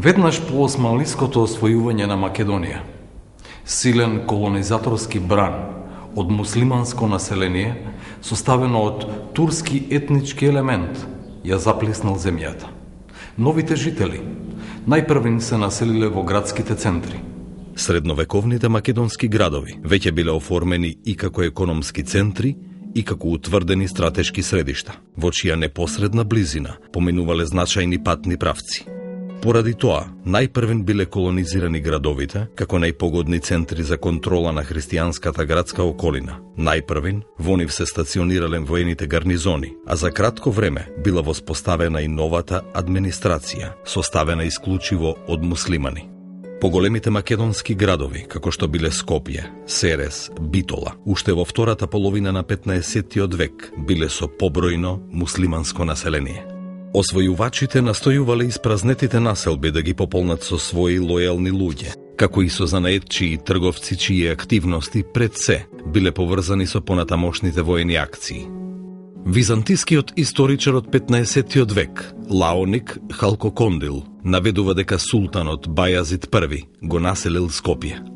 Веднаш по османлиското освојување на Македонија, силен колонизаторски бран од муслиманско население, составено од турски етнички елемент, ја заплеснал земјата. Новите жители најпрвин се населиле во градските центри. Средновековните македонски градови веќе биле оформени и како економски центри и како утврдени стратешки средишта, во чија непосредна близина поминувале значајни патни правци. Поради тоа, најпрвен биле колонизирани градовите како најпогодни центри за контрола на христијанската градска околина. Најпрвен во нив се стационирале воените гарнизони, а за кратко време била воспоставена и новата администрација, составена исклучиво од муслимани. Поголемите македонски градови, како што биле Скопје, Серес, Битола, уште во втората половина на 15-тиот век биле со побројно муслиманско население. Освојувачите настојувале испразнетите населби да ги пополнат со своји лојални луѓе, како и со занаетчи и трговци чии активности пред се биле поврзани со понатамошните воени акции. Византискиот историчар од 15-тиот век, Лаоник Халкокондил, наведува дека султанот Бајазид I го населил Скопје.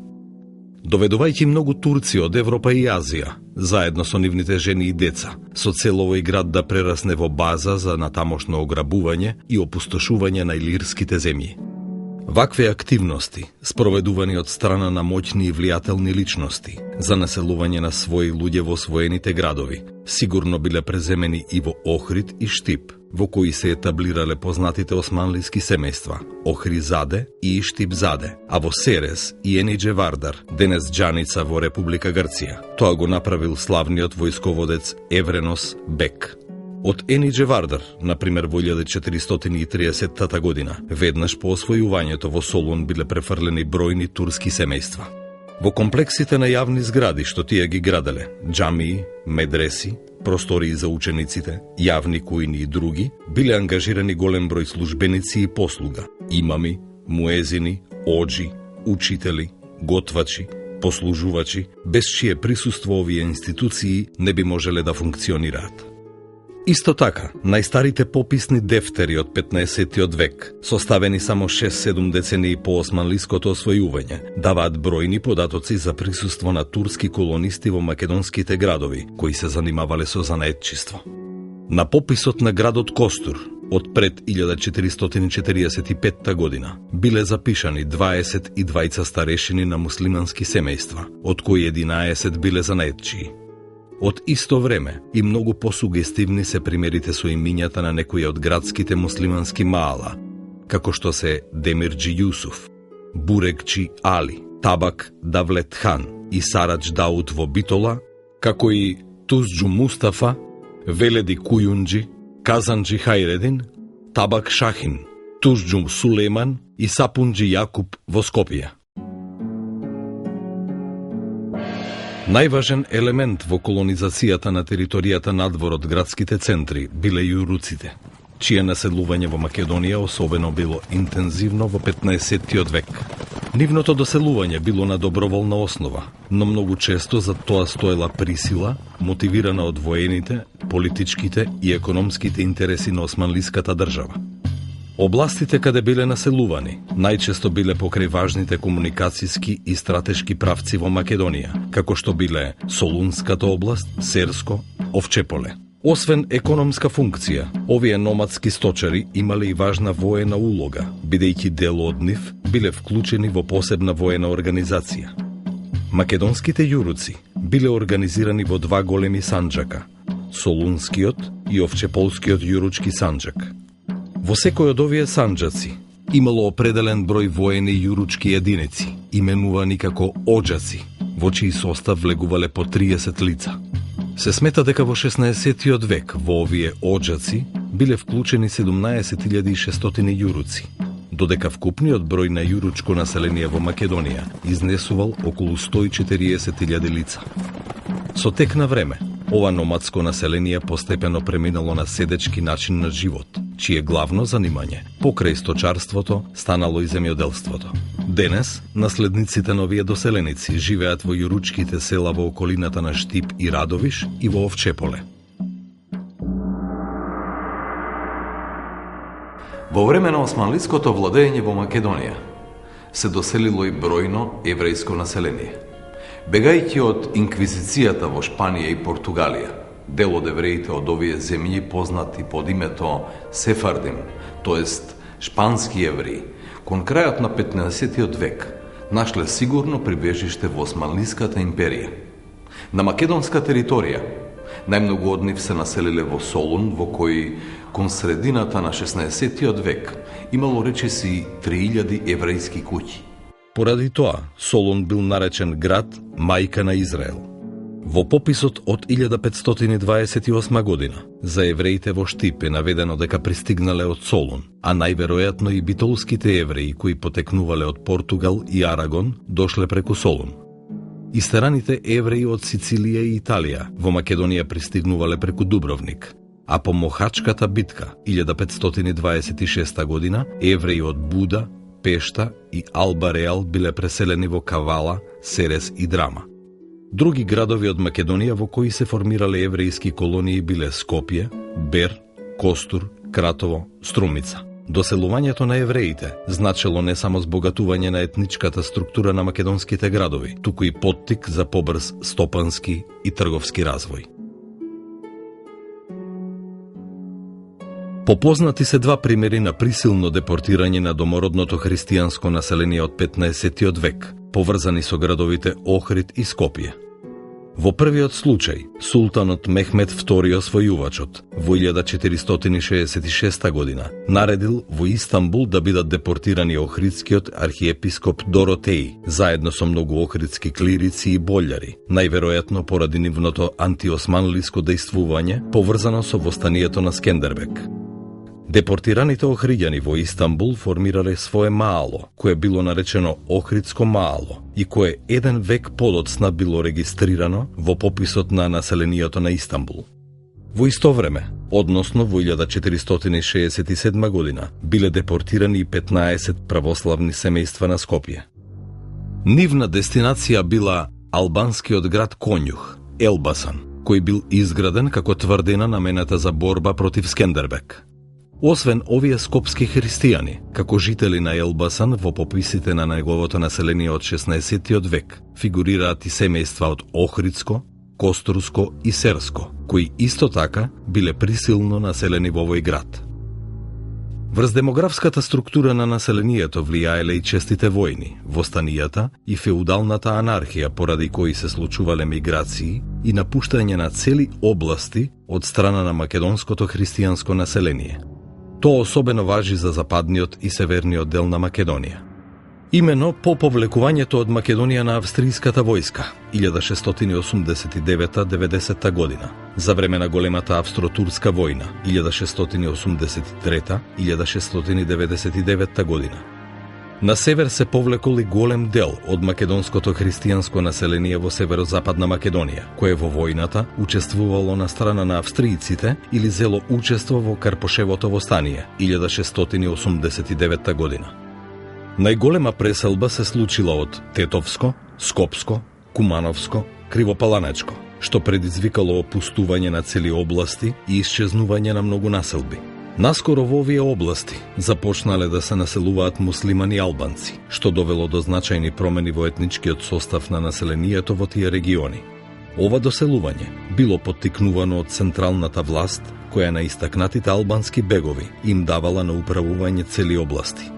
Доведувајќи многу турци од Европа и Азија, заедно со нивните жени и деца, со цел овој град да прерасне во база за натамошно ограбување и опустошување на илирските земји. Вакви активности, спроведувани од страна на моќни и влијателни личности за населување на своји луѓе во освоените градови, сигурно биле преземени и во Охрид и Штип, во кои се етаблирале познатите османлиски семејства Охризаде и Штипзаде, а во Серес и Енидже Вардар, денес Џаница во Република Грција. Тоа го направил славниот војсководец Евренос Бек. Од Енидже Вардар, например во 1430 година, веднаш по освојувањето во Солун биле префрлени бројни турски семејства. Во комплексите на јавни згради што тие ги граделе, џамии, медреси, простории за учениците, јавни кујни и други, биле ангажирани голем број службеници и послуга, имами, муезини, оџи, учители, готвачи, послужувачи, без чие присуство овие институции не би можеле да функционираат. Исто така, најстарите пописни дефтери од 15-тиот век, составени само 6-7 децении по османлиското освојување, даваат бројни податоци за присуство на турски колонисти во македонските градови, кои се занимавале со занаетчиство. На пописот на градот Костур, од пред 1445 година, биле запишани 22 старешини на муслимански семејства, од кои 11 биле занаетчии. Од исто време и многу посугестивни се примерите со имињата на некои од градските муслимански маала, како што се Демирџи Јусуф, Бурекчи Али, Табак Давлет Хан и Сарадж Дауд во Битола, како и Тузџу Мустафа, Веледи Кујунџи, Казанџи Хајредин, Табак Шахин, Тузџу Сулейман и Сапунџи Јакуб во Скопје. Најважен елемент во колонизацијата на територијата надвор од градските центри биле јуруците, чие населување во Македонија особено било интензивно во 15-тиот век. Нивното доселување било на доброволна основа, но многу често за тоа стоела присила, мотивирана од воените, политичките и економските интереси на османлиската држава. Областите каде биле населувани најчесто биле покрај важните комуникацијски и стратешки правци во Македонија, како што биле Солунската област, Серско, Овчеполе. Освен економска функција, овие номадски сточари имале и важна воена улога, бидејќи дел од нив биле вклучени во посебна воена организација. Македонските јуруци биле организирани во два големи санџака, Солунскиот и Овчеполскиот јуручки санџак. Во секој од овие санџаци имало определен број воени јуручки единици, именувани како оџаци, во чиј состав влегувале по 30 лица. Се смета дека во 16-тиот век во овие оџаци биле вклучени 17.600 јуруци, додека вкупниот број на јуручко население во Македонија изнесувал околу 140.000 лица. Со тек на време, ова номадско население постепено преминало на седечки начин на живот, чие главно занимање, покрај сточарството, станало и земјоделството. Денес, наследниците на овие доселеници живеат во јуручките села во околината на Штип и Радовиш и во Овчеполе. Во време на османлиското владење во Македонија се доселило и бројно еврејско население. Бегајќи од инквизицијата во Шпанија и Португалија, дел од евреите од овие земји познати под името Сефардим, тоест шпански евреи, кон крајот на 15-тиот век нашле сигурно прибежиште во Османлиската империја. На македонска територија најмногу од нив се населиле во Солун, во кој кон средината на 16-тиот век имало речиси 3000 еврејски куќи. Поради тоа, Солун бил наречен град мајка на Израел. Во пописот од 1528 година за евреите во Штип е наведено дека пристигнале од Солун, а најверојатно и битолските евреи кои потекнувале од Португал и Арагон дошле преку Солун. Истераните евреи од Сицилија и Италија во Македонија пристигнувале преку Дубровник, а по Мохачката битка 1526 година евреи од Буда, Пешта и Алба Реал биле преселени во Кавала, Серес и Драма. Други градови од Македонија во кои се формирале еврејски колонии биле Скопје, Бер, Костур, Кратово, Струмица. Доселувањето на евреите значело не само збогатување на етничката структура на македонските градови, туку и поттик за побрз стопански и трговски развој. Попознати се два примери на присилно депортирање на домородното христијанско население од 15-тиот век, поврзани со градовите Охрид и Скопје. Во првиот случај, султанот Мехмед II освојувачот во 1466 година наредил во Истанбул да бидат депортирани охридскиот архиепископ Доротеј, заедно со многу охридски клирици и болјари, најверојатно поради нивното антиосманлиско дејствување поврзано со востанието на Скендербек. Депортираните охриѓани во Истанбул формирале свое маало, кое било наречено Охридско маало и кое еден век подоцна било регистрирано во пописот на населението на Истанбул. Во исто време, односно во 1467 година, биле депортирани и 15 православни семејства на Скопје. Нивна дестинација била албанскиот град Конјух, Елбасан, кој бил изграден како тврдина намената за борба против Скендербек. Освен овие скопски христијани, како жители на Елбасан во пописите на неговото население од 16-тиот век, фигурираат и семејства од Охридско, Костурско и Серско, кои исто така биле присилно населени во овој град. Врз демографската структура на населението влијаеле и честите војни, востанијата и феудалната анархија поради кои се случувале миграции и напуштање на цели области од страна на македонското христијанско население. Тоа особено важи за западниот и северниот дел на Македонија. Имено по повлекувањето од Македонија на австријската војска 1689-90 година, за време на големата австро-турска војна 1683-1699 година. На север се повлекол и голем дел од македонското христијанско население во северозападна Македонија, кое во војната учествувало на страна на австријците или зело учество во Карпошевото востание 1689 година. Најголема преселба се случила од Тетовско, Скопско, Кумановско, Кривопаланечко, што предизвикало опустување на цели области и исчезнување на многу населби. Наскоро во овие области започнале да се населуваат муслимани албанци, што довело до значајни промени во етничкиот состав на населението во тие региони. Ова доселување било поттикнувано од централната власт, која на истакнатите албански бегови им давала на управување цели области.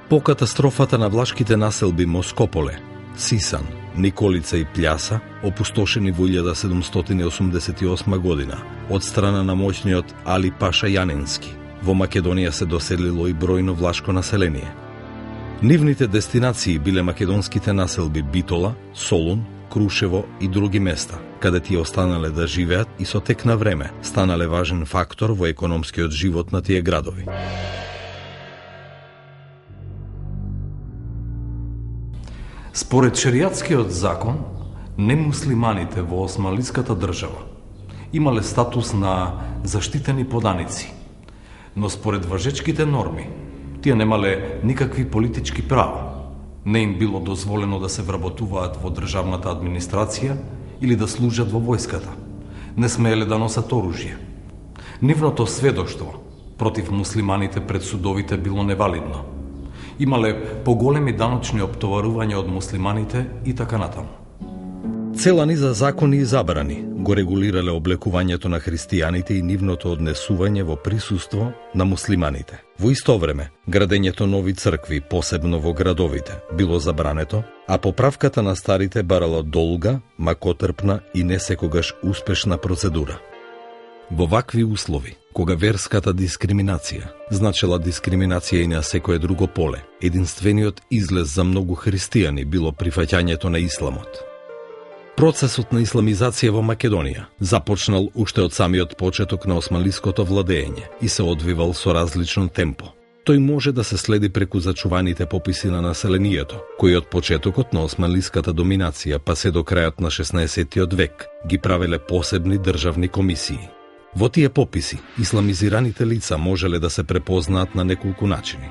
По катастрофата на влашките населби Москополе, Сисан, Николица и Пљаса, опустошени во 1788 година од страна на моќниот Али Паша Јанински, во Македонија се доселило и бројно влашко население. Нивните дестинации биле македонските населби Битола, Солун, Крушево и други места, каде тие останале да живеат и со тек на време станале важен фактор во економскиот живот на тие градови. Според шеријатскиот закон, немуслиманите во османлиската држава имале статус на заштитени поданици, но според важечките норми, тие немале никакви политички права. Не им било дозволено да се вработуваат во државната администрација или да служат во војската. Не смееле да носат оружје. Нивното сведоштво против муслиманите пред судовите било невалидно. Имале поголеми даночни оптоварувања од муслиманите и така натаму. Цела низа закони и забрани го регулирале облекувањето на христијаните и нивното однесување во присуство на муслиманите. Во исто време, градењето нови цркви, посебно во градовите, било забрането, а поправката на старите барала долга, макотрпна и не секогаш успешна процедура. Во вакви услови, кога верската дискриминација значела дискриминација и на секое друго поле, единствениот излез за многу христијани било прифаќањето на исламот. Процесот на исламизација во Македонија започнал уште од самиот почеток на османлиското владење и се одвивал со различно темпо. Тој може да се следи преку зачуваните пописи на населението, кои од почетокот на османлиската доминација па се до крајот на 16-тиот век ги правеле посебни државни комисии. Во тие пописи, исламизираните лица можеле да се препознаат на неколку начини.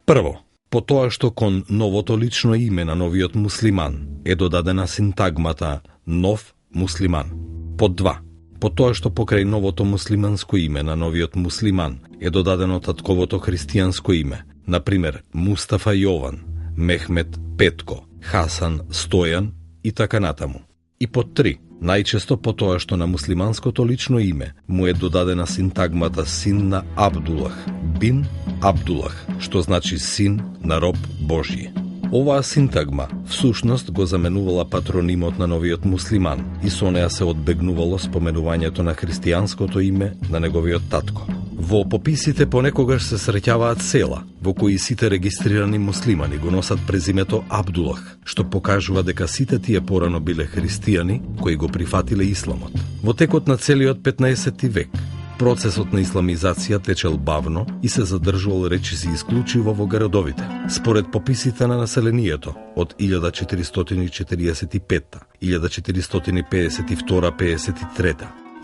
Прво, по тоа што кон новото лично име на новиот муслиман е додадена синтагмата «нов муслиман». Под два, по тоа што покрај новото муслиманско име на новиот муслиман е додадено татковото христијанско име, например Мустафа Јован, Мехмет Петко, Хасан Стојан и така натаму. И под три, најчесто по тоа што на муслиманското лично име му е додадена синтагмата син на Абдулах, бин Абдулах, што значи син на роб Божји. Оваа синтагма всушност го заменувала патронимот на новиот муслиман и со неа се одбегнувало споменувањето на христијанското име на неговиот татко. Во пописите понекогаш се среќаваат села во кои сите регистрирани муслимани го носат презимето Абдулах, што покажува дека сите тие порано биле христијани кои го прифатиле исламот. Во текот на целиот 15 век процесот на исламизација течел бавно и се задржувал речиси исклучиво во градовите. Според пописите на населението од 1445, 1452-53,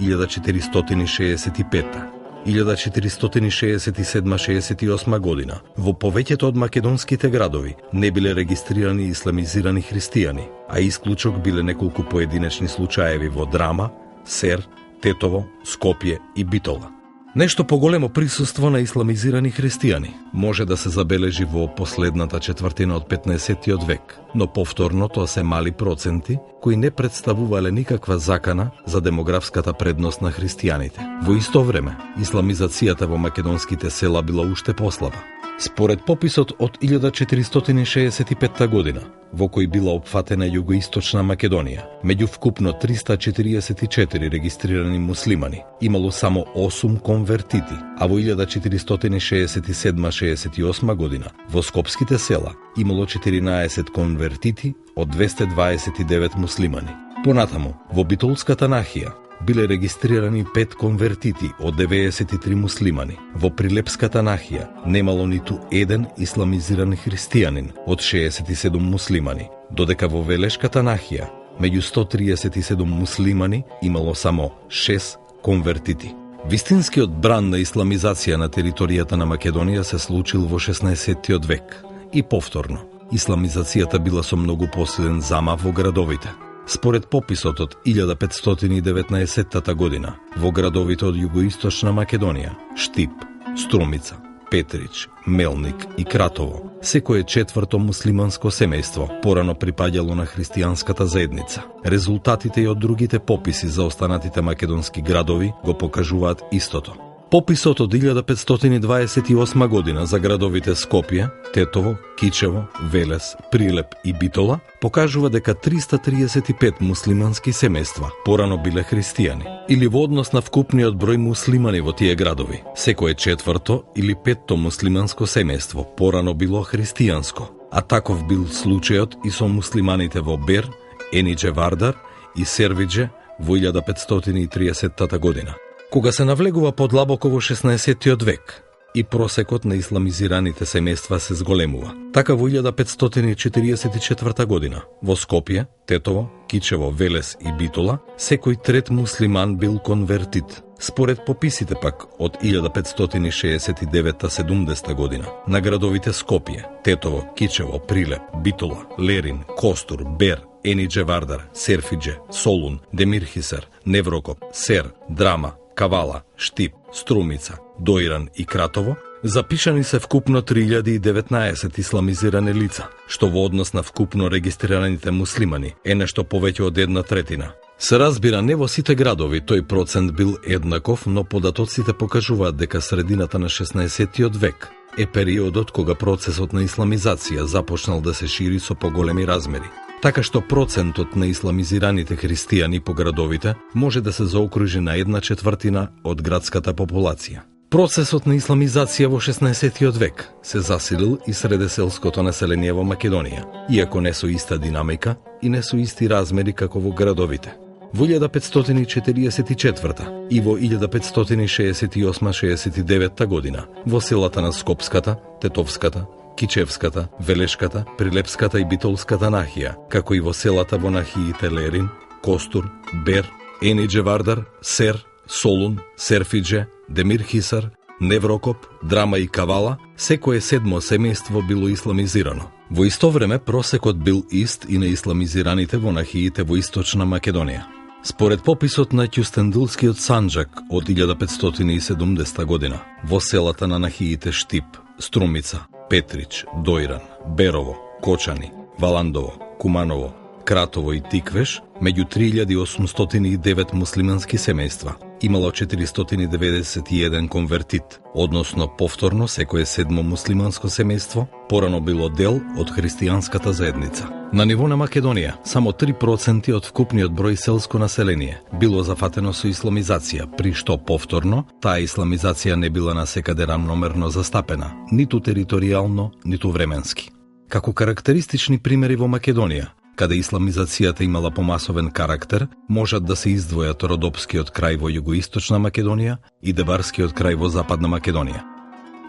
1465, 1467-68 година, во повеќето од македонските градови не биле регистрирани исламизирани христијани, а исклучок биле неколку поединечни случаеви во Драма, Сер, Тетово, Скопје и Битола. Нешто поголемо присуство на исламизирани христијани може да се забележи во последната четвртина од 15-тиот век, но повторно тоа се мали проценти кои не представувале никаква закана за демографската предност на христијаните. Во исто време, исламизацијата во македонските села била уште послаба. Според пописот од 1465 година, во кој била опфатена југоисточна Македонија, меѓу вкупно 344 регистрирани муслимани, имало само 8 конвертити, а во 1467-68 година во скопските села имало 14 конвертити од 229 муслимани. Понатаму, во Битолската нахија биле регистрирани 5 конвертити од 93 муслимани. Во Прилепската нахија немало ниту еден исламизиран христијанин од 67 муслимани, додека во Велешката нахија меѓу 137 муслимани имало само 6 конвертити. Вистинскиот бран на исламизација на територијата на Македонија се случил во 16-тиот век и повторно. Исламизацијата била со многу посилен замав во градовите. Според пописот од 1519 година, во градовите од југоисточна Македонија, Штип, Струмица, Петрич, Мелник и Кратово, секое четврто муслиманско семејство порано припаѓало на христијанската заедница. Резултатите и од другите пописи за останатите македонски градови го покажуваат истото. Пописот од 1528 година за градовите Скопје, Тетово, Кичево, Велес, Прилеп и Битола покажува дека 335 муслимански семејства порано биле христијани, или во однос на вкупниот број муслимани во тие градови. Секое четврто или петто муслиманско семејство порано било христијанско, а таков бил случајот и со муслиманите во Бер, Енидже Вардар и Сервидже во 1530 година. Кога се навлегува подлабоко во 16-тиот век и просекот на исламизираните семејства се зголемува. Така во 1544 година во Скопје, Тетово, Кичево, Велес и Битола секој трет муслиман бил конвертит. Според пописите пак од 1569-70 година на градовите Скопје, Тетово, Кичево, Прилеп, Битола, Лерин, Костур, Бер, Енидже Вардар, Серфидже, Солун, Демирхисар, Неврокоп, Сер, Драма, Кавала, Штип, Струмица, Доиран и Кратово, запишани се вкупно 3019 исламизирани лица, што во однос на вкупно регистрираните муслимани е нешто повеќе од 1/3. Се разбира, не во сите градови тој процент бил еднаков, но податоците покажуваат дека средината на 16-тиот век е периодот кога процесот на исламизација започнал да се шири со поголеми размери. Така што процентот на исламизираните христијани по градовите може да се заокружи на 1/4 од градската популација. Процесот на исламизација во 16-тиот век се засилил и среде селското население во Македонија, иако не со иста динамика и не со исти размери како во градовите. Во 1544 и во 1568-69 година во селата на Скопската, Тетовската, Кичевската, Велешката, Прилепската и Битолската нахија, како и во селата во нахиите Лерин, Костур, Бер, Енидже Вардар, Сер, Солун, Серфидже, Демир Хисар, Неврокоп, Драма и Кавала, секое седмо семејство било исламизирано. Во исто време просекот бил ист и на исламизираните во нахиите во Источна Македонија. Според пописот на Ќустендилскиот Санџак од 1570 година, во селата на нахиите Штип, Струмица, Петрич, Доиран, Берово, Кочани, Валандово, Куманово, Кратово и Тиквеш, меѓу 3809 муслимански семејства, имало 491 конвертит, односно повторно секое седмо муслиманско семејство порано било дел од христијанската заедница. На ниво на Македонија, само 3% од вкупниот број селско население било зафатено со исламизација, при што повторно таа исламизација не била насекаде рамномерно застапена, ниту територијално, ниту временски. Како карактеристични примери во Македонија, каде исламизацијата имала помасовен карактер, можат да се издвојат Родопскиот крај во југоисточна Македонија и Дебарскиот крај во западна Македонија.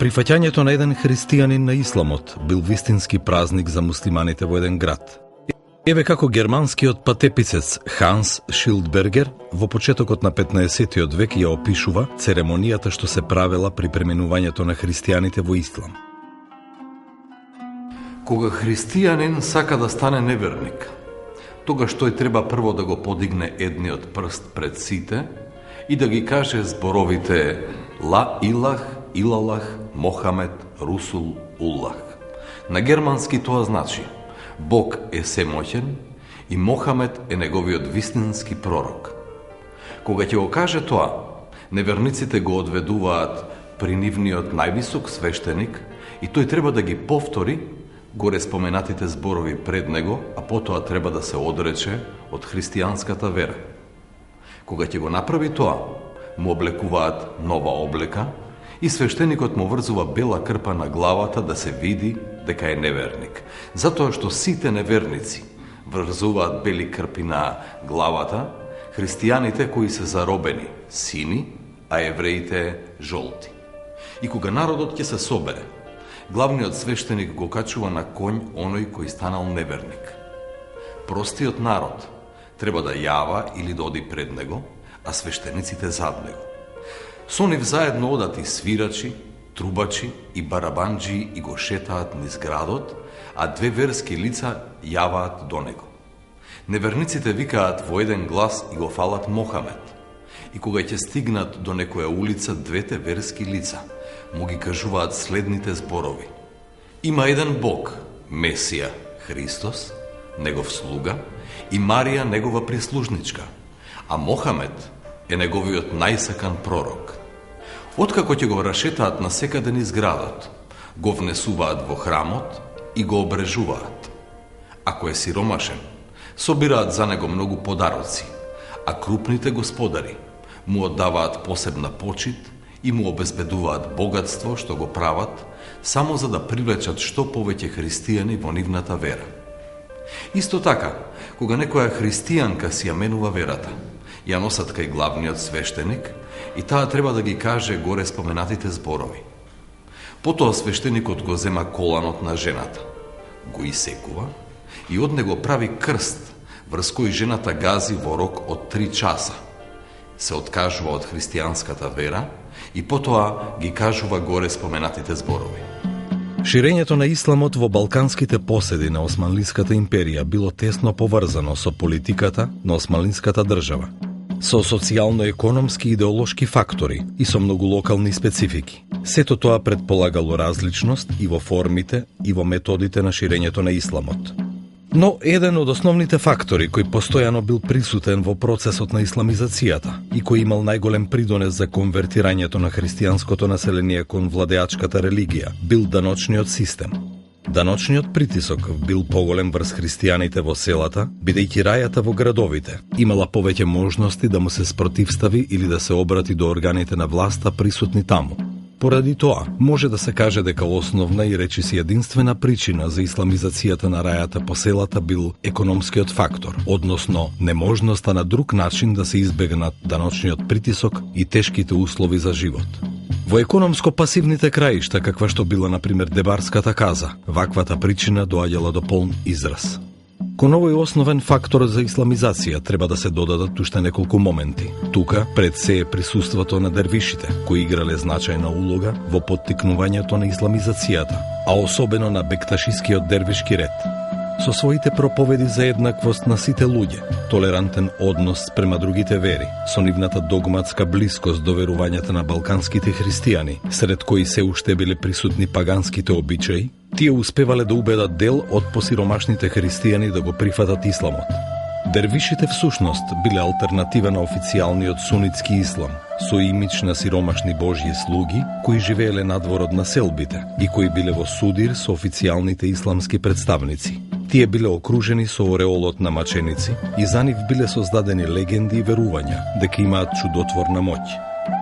Прифаќањето на еден христијанин на исламот бил вистински празник за муслиманите во еден град. Еве како германскиот патеписец Ханс Шилдбергер во почетокот на 15-тиот век ја опишува церемонијата што се правела при преминувањето на христијаните во ислам. Кога христијанин сака да стане неверник, тогаш тој треба прво да го подигне едниот прст пред сите и да ги каже зборовите Ла Илах, Илалах, Мохамед, Русул, Уллах. На германски тоа значи Бог е семоќен и Мохамед е неговиот вистински пророк. Кога ќе го каже тоа, неверниците го одведуваат при нивниот највисок свештеник и тој треба да ги повтори горе споменатите зборови пред него, а потоа треба да се одрече од христијанската вера. Кога ќе го направи тоа, му облекуваат нова облека и свештеникот му врзува бела крпа на главата да се види дека е неверник. Затоа што сите неверници врзуваат бели крпи на главата, христијаните кои се заробени сини, а евреите жолти. И кога народот ќе се собере, главниот свештеник го качува на конј оној кој станал неверник. Простиот народ треба да јава или да оди пред него, а свештениците зад него. Со нив заедно одат и свирачи, трубачи и барабанџи и го шетаат низ градот, а две верски лица јаваат до него. Неверниците викаат во еден глас и го фалат Мохамед. И кога ќе стигнат до некоја улица, двете верски лица му ги кажуваат следните зборови. Има еден Бог, Месија, Христос, негов слуга, и Марија, негова прислужничка, а Мохамед е неговиот најсакан пророк. Откако ќе го рашетаат на секаде низ градот, го внесуваат во храмот и го обрежуваат. Ако е сиромашен, собираат за него многу подароци, а крупните господари му оддаваат посебна почит и му обезбедуваат богатство што го прават само за да привлечат што повеќе христијани во нивната вера. Исто така, кога некоја христијанка си ја менува верата, ја носат кај главниот свештеник и таа треба да ги каже горе споменатите зборови. Потоа свештеникот го зема коланот на жената, го исекува и од него прави крст, врз кој жената гази во рок од 3 часа. Се откажува од христијанската вера и потоа ги кажува горе споменатите зборови. Ширењето на исламот во балканските поседи на Османлиската империја било тесно поврзано со политиката на Османлиската држава. со социјално-економски и идеолошки фактори и со многу локални специфики. Сето тоа предполагало различност и во формите и во методите на ширењето на исламот. Но еден од основните фактори кој постојано бил присутен во процесот на исламизацијата и кој имал најголем придонес за конвертирањето на христијанското население кон владеачката религија бил даночниот систем. Даночниот притисок бил поголем врз христијаните во селата, бидејќи рајата во градовите имала повеќе можности да му се спротивстави или да се обрати до органите на власта присутни таму. Поради тоа, може да се каже дека основна и речиси единствена причина за исламизацијата на рајата по селата бил економскиот фактор, односно неможноста на друг начин да се избегнат даночниот притисок и тешките услови за живот. Во економско-пасивните краишта, каква што била, например, Дебарската каза, ваквата причина доаѓала до полн израз. Кон овој основен фактор за исламизација треба да се додадат уште неколку моменти. Тука пред се е присуството на дервишите, кои играле значајна улога во поттикнувањето на исламизацијата, а особено на бекташискиот дервишки ред. Со своите проповеди за еднаквост на сите луѓе, толерантен однос спрема другите вери, со нивната догматска блискост до верувањата на балканските христијани, сред кои се уште биле присутни паганските обичаи, тие успевале да убедат дел од посиромашните христијани да го прифатат исламот. Дервишите всушност биле алтернатива на официјалниот сунитски ислам, со имидж на сиромашни божји слуги, кои живееле надвор од населбите и кои биле во судир со официјалните исламски представници. Тие биле окружени со ореолот на маченици и за нив биле создадени легенди и верувања дека имаат чудотворна моќ.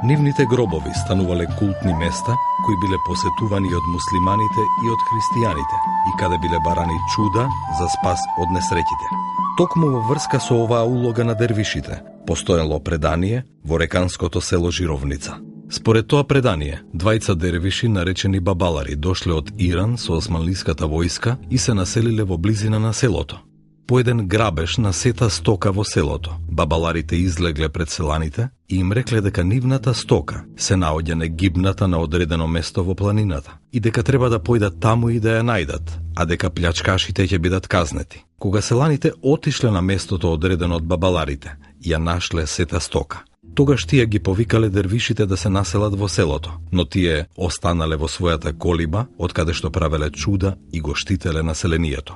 Нивните гробови станувале култни места кои биле посетувани од муслиманите и од христијаните и каде биле барани чуда за спас од несреќите. Токму во врска со оваа улога на дервишите, постоело предание во реканското село Жировница. Според тоа предание, двајца дервиши наречени бабалари дошле од Иран со османлиската војска и се населиле во близина на селото. По еден грабеж на сета стока во селото, бабаларите излегле пред селаните и им рекле дека нивната стока се наоѓа негибната на одредено место во планината и дека треба да појдат таму и да ја најдат, а дека плячкашите ќе бидат казнети. Кога селаните отишле на местото одредено од бабаларите, ја нашле сета стока. Тогаш тие ги повикале дервишите да се населат во селото, но тие останале во својата колиба, од каде што правеле чуда и го штителе населението.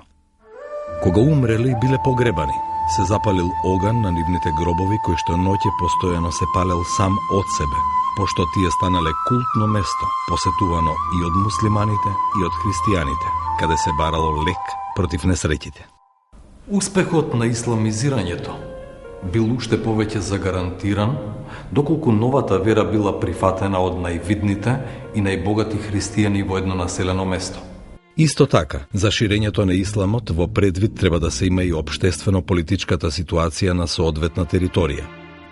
Кога умрели и биле погребани, се запалил оган на нивните гробови кој што ноќе постојано се палел сам од себе, пошто тие станале култно место, посетувано и од муслиманите и од христијаните, каде се барало лек против несреќите. Успехот на исламизирањето бил уште повеќе загарантиран, доколку новата вера била прифатена од највидните и најбогати христијани во едно населено место. Исто така, за ширењето на исламот во предвид треба да се има и општествено-политичката ситуација на соодветна територија.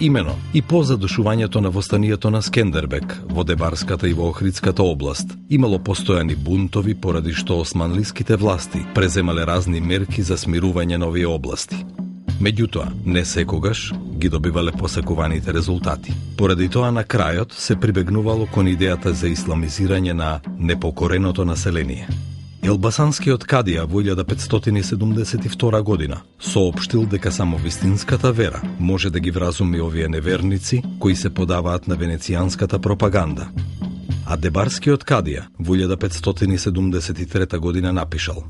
Имено, и по задушувањето на востанието на Скендербек во Дебарската и во Охридската област, имало постојани бунтови поради што османлиските власти преземале разни мерки за смирување на овие области. Меѓутоа, не секогаш ги добивале посакуваните резултати. Поради тоа на крајот се прибегнувало кон идејата за исламизирање на непокореното население. Елбасанскиот кадија во 1572 година соопштил дека само вистинската вера може да ги вразуми овие неверници кои се подаваат на венецијанската пропаганда. А Дебарскиот кадија во 1573 година напишал: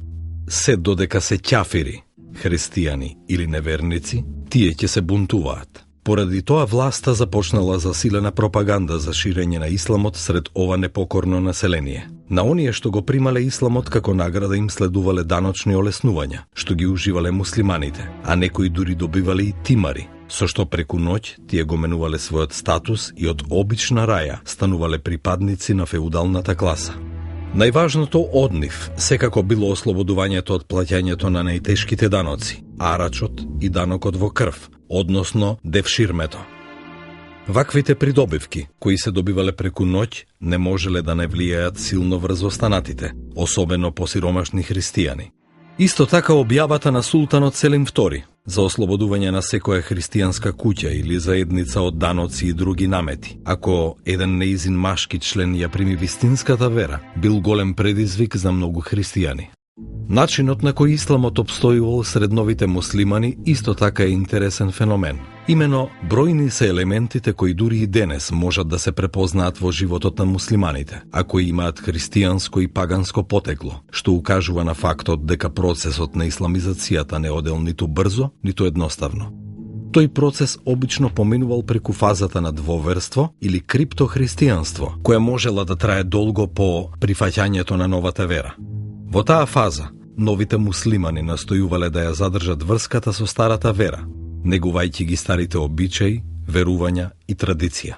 се додека се ќафири, христијани или неверници, тие ќе се бунтуваат. Поради тоа власта започнала засилена пропаганда за ширење на исламот сред ова непокорно население. На оние што го примале исламот како награда им следувале даночни олеснувања, што ги уживале муслиманите, а некои дури добивале и тимари, со што преку ноќ тие го менувале својот статус и од обична раја станувале припадници на феудалната класа. Најважното од нив секако било ослободувањето од плаќањето на најтешките даноци, арачот и данокот во крв, односно девширмето. Ваквите придобивки, кои се добивале преку ноќ, не можеле да не влијаат силно врз останатите, особено посиромашни христијани. Исто така објавата на султанот Селим II за ослободување на секоја христијанска куќа или заедница од даноци и други намети, ако еден неизин машки член ја прими вистинската вера, бил голем предизвик за многу христијани. Начинот на кој исламот обстојувал сред новите муслимани исто така е интересен феномен. Имено, бројни се елементите кои дури и денес можат да се препознаат во животот на муслиманите, а кои имаат христијанско и паганско потекло, што укажува на фактот дека процесот на исламизацијата не одел ниту брзо, ниту едноставно. Тој процес обично поминувал преку фазата на двоверство или криптохристијанство, која можела да трае долго по прифаќањето на новата вера. Во таа фаза, новите муслимани настојувале да ја задржат врската со старата вера, негувајќи ги старите обичаи, верувања и традиција.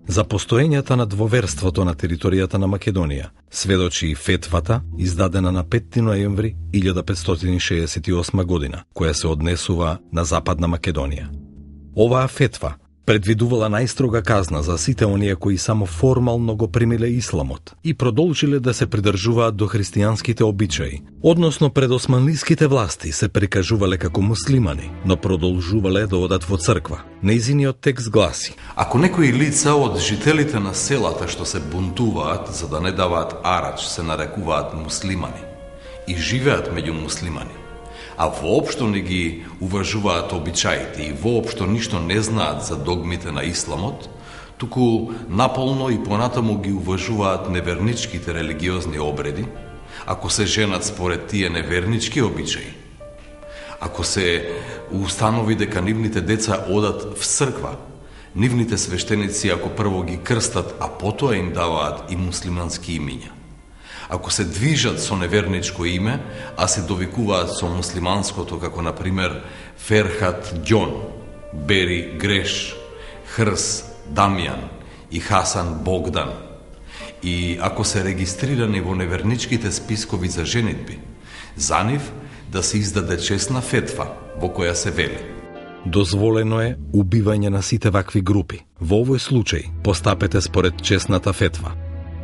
За постоењата на двоверството на територијата на Македонија сведочи и фетвата, издадена на 5 ноември 1568 година, која се однесува на Западна Македонија. Оваа фетва предвидувала најстрога казна за сите оние кои само формално го примиле исламот и продолжиле да се придржуваат до христијанските обичаи, односно пред османлиските власти се прикажувале како муслимани, но продолжувале да одат во црква. Нејзиниот текст гласи: Ако некои лица од жителите на селата што се бунтуваат за да не даваат арач се нарекуваат муслимани и живеат меѓу муслимани, а воопшто не ги уважуваат обичаите и воопшто ништо не знаат за догмите на исламот, туку наполно и понатаму ги уважуваат неверничките религиозни обреди, ако се женат според тие невернички обичаи, ако се установи дека нивните деца одат в црква, нивните свештеници ако прво ги крстат, а потоа им даваат и муслимански имиња, ако се движат со неверничко име, а се довикуваат со муслиманското, како например Ферхат Ѓон, Бери Греш, Хрс Дамјан и Хасан Богдан, и ако се регистрирани во неверничките спискови за женитби, за нив да се издаде честна фетва во која се вели: дозволено е убивање на сите вакви групи. Во овој случај постапете според честната фетва.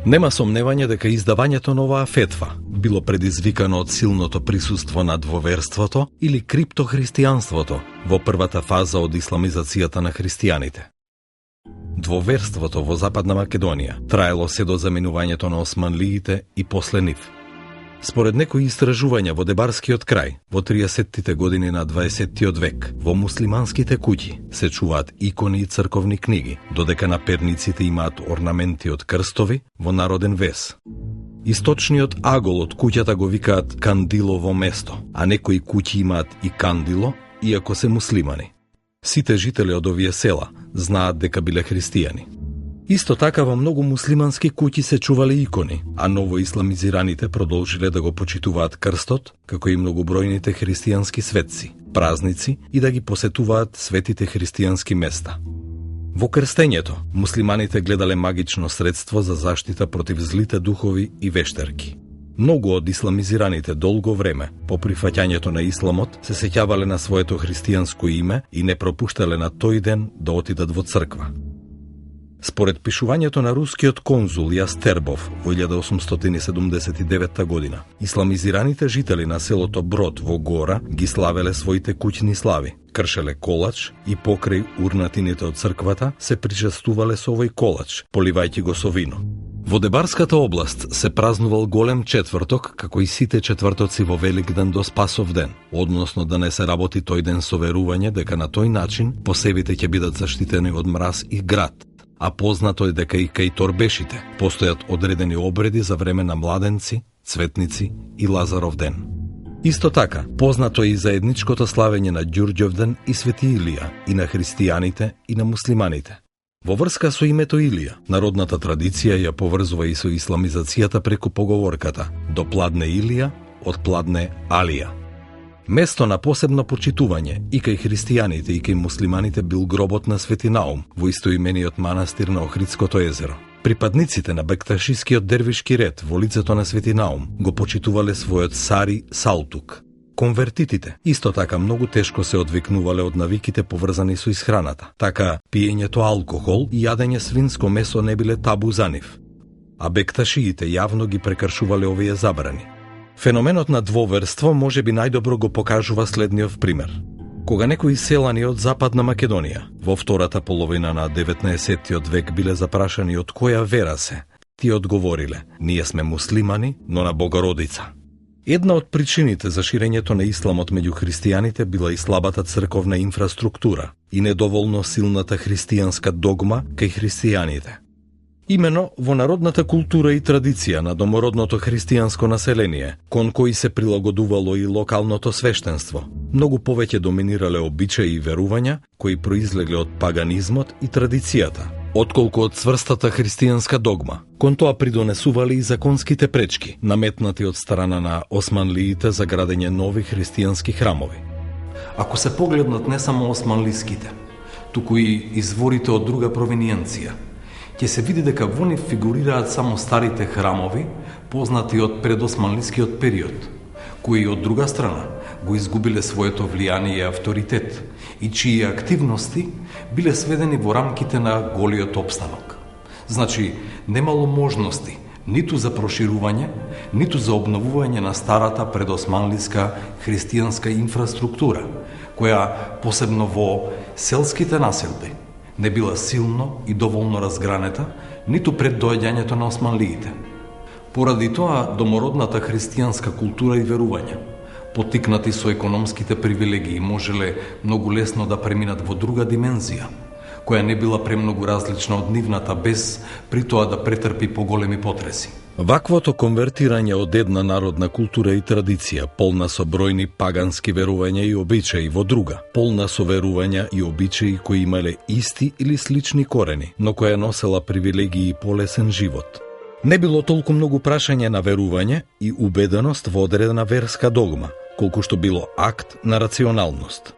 Нема сомневање дека издавањето на оваа фетва било предизвикано од силното присуство на двоверството или криптохристијанството во првата фаза од исламизацијата на христијаните. Двоверството во Западна Македонија траело се до заминувањето на османлиите и после нив. Според некои истражувања во Дебарскиот крај, во 30-тите години на 20-тиот век, во муслиманските куќи се чуваат икони и црковни книги, додека на перниците имаат орнаменти од крстови во народен вес. Источниот агол од куќата го викаат кандилово место, а некои куќи имаат и кандило, иако се муслимани. Сите жители од овие села знаат дека биле христијани. Исто така во многу муслимански куќи се чувале икони, а новоисламизираните продолжиле да го почитуваат крстот, како и многобројните христијански светци, празници и да ги посетуваат светите христијански места. Во крстењето, муслиманите гледале магично средство за заштита против злите духови и вештерки. Многу од исламизираните долго време, по прифаќањето на исламот, се сеќавале на своето христијанско име и не пропуштале на тој ден да отидат во црква. Според пишувањето на рускиот конзул Јастербов во 1879 година, исламизираните жители на селото Брод во Гора ги славеле своите куќни слави, кршеле колач и покрај урнатините од црквата се причестувале со овој колач, поливајќи го со вино. Во Дебарската област се празнувал голем четврток, како и сите четвртоци во Великден до Спасов ден, односно да не се работи тој ден со верување дека на тој начин посевите ќе бидат заштитени од мраз и град. А познато е дека и кај торбешите постојат одредени обреди за време на младенци, цветници и Лазаров ден. Исто така, познато е и заедничкото славење на Ѓурѓовден и Свети Илија, и на христијаните и на муслиманите. Во врска со името Илија, народната традиција ја поврзува и со исламизацијата преку поговорката «До пладне Илија, од пладне Алија». Место на посебно почитување и кај христијаните и кај муслиманите бил гробот на Свети Наум во истоимениот манастир на Охридското езеро. Припадниците на бекташискиот дервишки ред во лицето на Свети Наум го почитувале својот Сари Салтук. Конвертитите исто така многу тешко се одвикнувале од навиките поврзани со исхраната, така пиењето алкохол и јадење свинско месо не биле табу за нив. А бекташиите јавно ги прекршувале овие забрани. Феноменот на двоверство може би најдобро го покажува следниот пример. Кога некои селани од Западна Македонија во втората половина на 19-тиот век биле запрашани од која вера се, тие одговориле: ние сме муслимани, но на Богородица. Една од причините за ширењето на исламот меѓу христијаните била и слабата црковна инфраструктура и недоволно силната христијанска догма кај христијаните. Имено во народната култура и традиција на домородното христијанско население, кон кои се прилагодувало и локалното свештенство, многу повеќе доминирале обичаи и верувања кои произлегле од паганизмот и традицијата, отколку од цврстата христијанска догма. Кон тоа придонесували и законските пречки, наметнати од страна на османлиите за градење нови христијански храмови. Ако се погледнат не само османлиските, туку и изворите од друга провиниенција, ќе се види дека во нив фигурираат само старите храмови, познати од предосманлискиот период, кои од друга страна го изгубиле своето влијание и авторитет и чии активности биле сведени во рамките на голиот опстанок. Значи, немало можности ниту за проширување, ниту за обновување на старата предосманлиска христијанска инфраструктура, која посебно во селските населби не била силно и доволно разгранета, ниту пред доаѓањето на османлиите. Поради тоа, домородната христијанска култура и верувања, поттикнати со економските привилегии, можеле многу лесно да преминат во друга димензија, која не била премногу различна од нивната, без при тоа да претрпи поголеми потреси. Ваквото конвертирање од една народна култура и традиција, полна со бројни пагански верувања и обичаи, во друга, полна со верувања и обичаи кои имале исти или слични корени, но која носела привилегии и полесен живот. Не било толку многу прашање на верување и убеденост во одредена верска догма, колку што било акт на рационалност.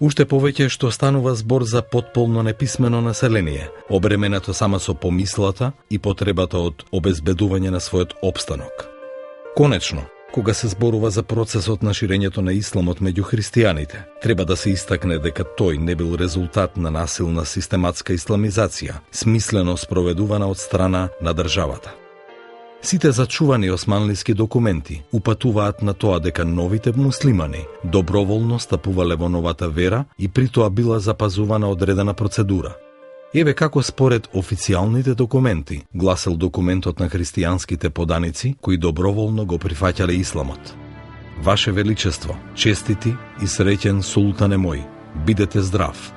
Уште повеќе што станува збор за потполно неписмено население, обременето само со помислата и потребата од обезбедување на својот опстанок. Конечно, кога се зборува за процесот на ширењето на исламот меѓу христијаните, треба да се истакне дека тој не бил резултат на насилна систематска исламизација, смислено спроведувана од страна на државата. Сите зачувани османлиски документи упатуваат на тоа дека новите муслимани доброволно стапувале во новата вера и при тоа била запазувана одредена процедура. Еве како според официјалните документи гласел документот на христијанските поданици кои доброволно го прифаќале исламот. Ваше Величество, честити и среќен султане мој, бидете здрав.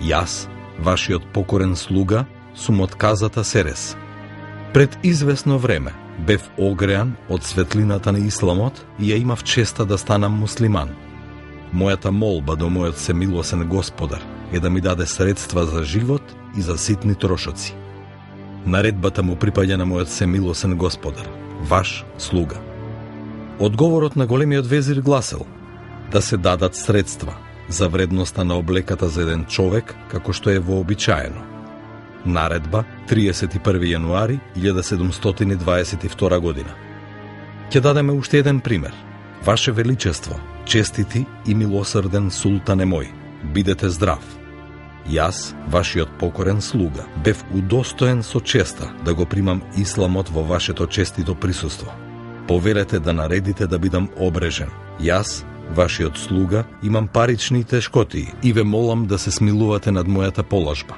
Јас, вашиот покорен слуга, сум од казата Серес. Пред известно време бев огреан од светлината на исламот и ја имав честа да станам муслиман. Мојата молба до мојот семилосен Господар е да ми даде средства за живот и за ситни трошоци. Наредбата му припаѓа на мојот семилосен Господар, ваш слуга. Одговорот на големиот везир гласел да се дадат средства за вредноста на облеката за еден човек, како што е вообичаено. Наредба 31 јануари 1722 година. Ќе дадеме уште еден пример. Ваше Величество, честити и милосрден султане мој, бидете здрав. Јас, вашиот покорен слуга, бев удостоен со честа да го примам исламот во вашето честито присуство. Повелете да наредите да бидам обрежен. Јас, вашиот слуга, имам парични тешкотии и ве молам да се смилувате над мојата положба.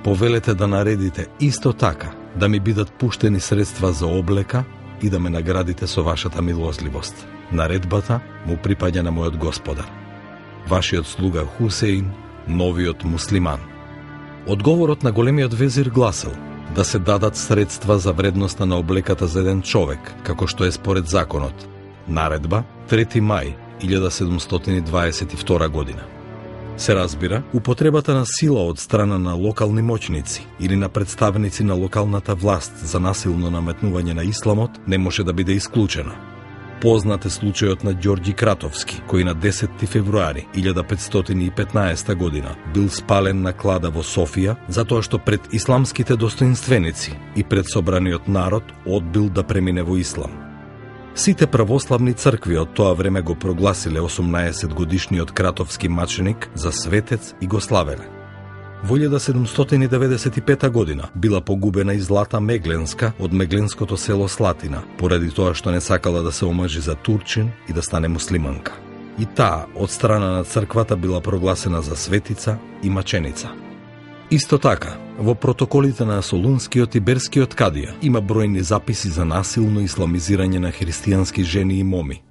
Повелете да наредите исто така да ми бидат пуштени средства за облека и да ме наградите со вашата милозливост. Наредбата му припаѓа на мојот Господар. Вашиот слуга Хусеин, новиот муслиман. Одговорот на големиот везир гласел да се дадат средства за вредноста на облеката за еден човек, како што е според законот. Наредба 3 мај 1722 година. Се разбира, употребата на сила од страна на локални моќници или на представници на локалната власт за насилно наметнување на исламот не може да биде исклучена. Познат е случајот на Ѓорѓи Кратовски, кој на 10 февруари 1515 година бил спален на клада во Софија затоа што пред исламските достоинственици и пред собраниот народ одбил да премине во ислам. Сите православни цркви од тоа време го прогласиле 18 годишниот Кратовски маченик за светец и го славеле. Во 1795 година била погубена и Злата Мегленска од мегленското село Слатина, поради тоа што не сакала да се омажи за турчин и да стане муслиманка. И таа од страна на црквата била прогласена за светица и маченица. Исто така, во протоколите на Солунскиот и Берскиот кадија има бројни записи за насилно исламизирање на христијански жени и моми,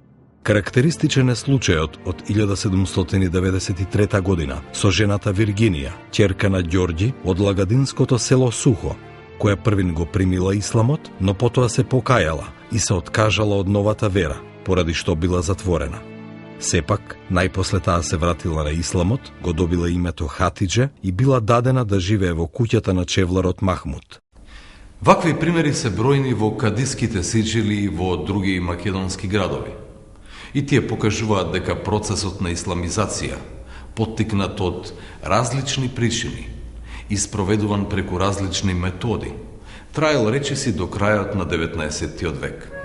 Карактеристичен е случајот од 1793 година со жената Виргинија, ќерка на Ѓорѓи од лагадинското село Сухо, која првин го примила исламот, но потоа се покајала и се откажала од новата вера, поради што била затворена. Сепак, најпосле таа се вратила на исламот, го добила името Хатидже и била дадена да живее во куќата на чевларот Махмуд. Вакви примери се бројни во кадиските сиџили и во други македонски градови. И тие покажуваат дека процесот на исламизација, поттикнат од различни причини и спроведуван преку различни методи, траел речиси до крајот на 19. век.